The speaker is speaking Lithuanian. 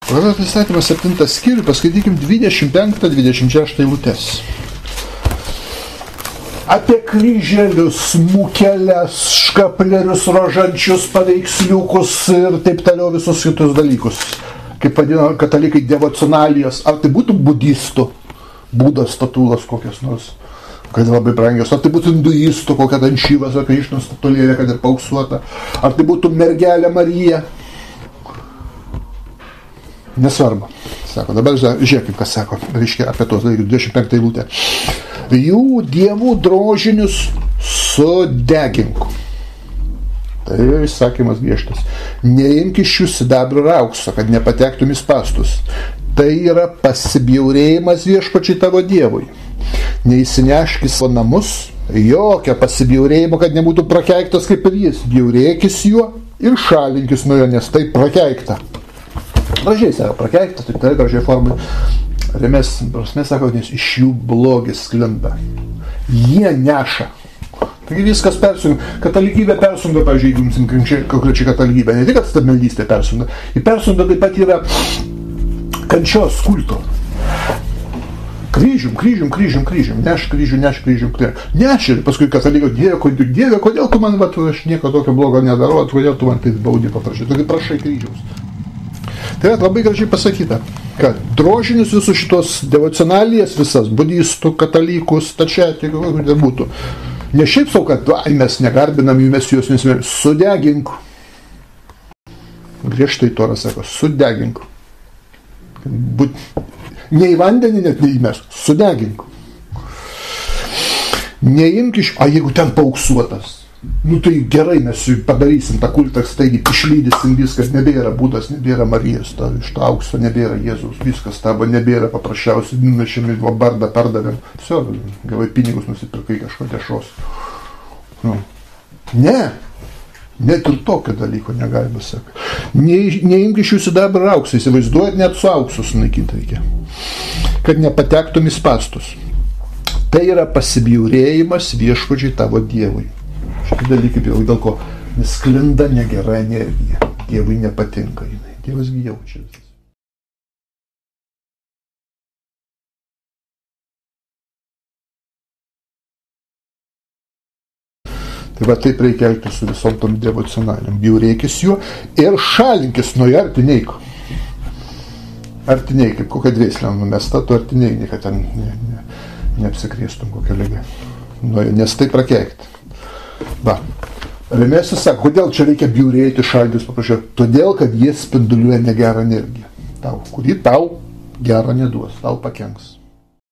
Pranašo įstatymas 7 skyrių, paskaitykim 25-26 eilutes. Apie kryželius, mukeles, škaplerius, rožančius, paveiksliukus ir taip toliau visus kitus dalykus. Kaip vadina katalikai devocionalijos, ar tai būtų budistų, būdos statulos kokios nors, kad labai brangios, ar tai būtų hinduistų, kokia ten Šyvas ar Krišnos statulėlė, kad ir pauksuota, ar tai būtų mergelė Marija. Nesvarbu, sako, dabar žiūrėkime, kas sako, reiškia apie tos dalykus, 25 eilutė. Jų dievų drožinius sudegink. Tai įsakymas griežtas. Neimk iš jų sidabro ir aukso, kad nepatektum į spąstus. Tai yra pasibjaurėjimas viešpačiui tavo dievui. Neįsinešk į savo namus, jokio pasibjaurėjimo, kad nebūtų prakeiktas kaip ir jis. Bjaurėkis juo ir šalinkis nuo jo, nes tai prakeikta. Gražiai sako, prakeikta, tai gražiai formai. Remės, prasme sako, nes iš jų blogis sklinda. Jie neša. Taigi viskas persunka. Katalikybė persunka, pavyzdžiui, jeigu jums konkrečiai katalikybė. Ne tik, kad stabmeldystė persunka. Į persunka taip pat yra kančios kulto. Kryžium. Neš kryžių. Neš ir paskui katalikai, Dieve, kodėl tu man, aš nieko tokio blogo nedarau, kodėl tu man taip baudį paprašai. Taigi prašai kryžiaus. Tai yra labai gražiai pasakyta, kad drožinius visus šitos devocionalijas visas, budistų, katalikų, stačiatikių, kokių būtų. Ne šiaip sau, kad mes negarbinam jų, mes juos nesmėlim. Sudegink. Griežtai Tora sako, sudegink. Ne į vandenį net neįmes, sudegink. Neimk iš... A jeigu ten paauksuotas? Nu tai gerai, mes padarysim tą kultą, taigi išlydysim viskas, nebėra Budas, nebėra Marijos, iš to aukso nebėra Jėzaus, viskas tavo nebėra, paprasčiausiai nunešėme vardą, pardavėm, viso, gavai pinigus, nusipirkai kažko dešos. Nu. Ne, net ir tokio dalyko negalima sakyti. Neimk iš jų sidabro ir auksą, įsivaizduojat, net su auksu sunaikinti reikia, kad nepatektum į spąstus. Tai yra pasibjaurėjimas viešpačiui tavo dievui. Šitie dalykai dėl ko sklinda negera energija. Dievui nepatinka jinai. Dievas gi jaučia. Tai va taip reikia elgtis su visom tom devocionaliam. Bjaurėkis juo ir šalinkis nuo jo artineiko. Artiniai, kaip kokia dvėslė numesta, tu artiniai, kad ten neapsikrėstum kokią ligą. Nes tai prakeikti. Va, Remėsis sako, kodėl čia reikia bjaurėti, šaldytis, paprašiau, todėl, kad jie spinduliuoja negerą energiją, kuri tau gerą neduos, tau pakenks.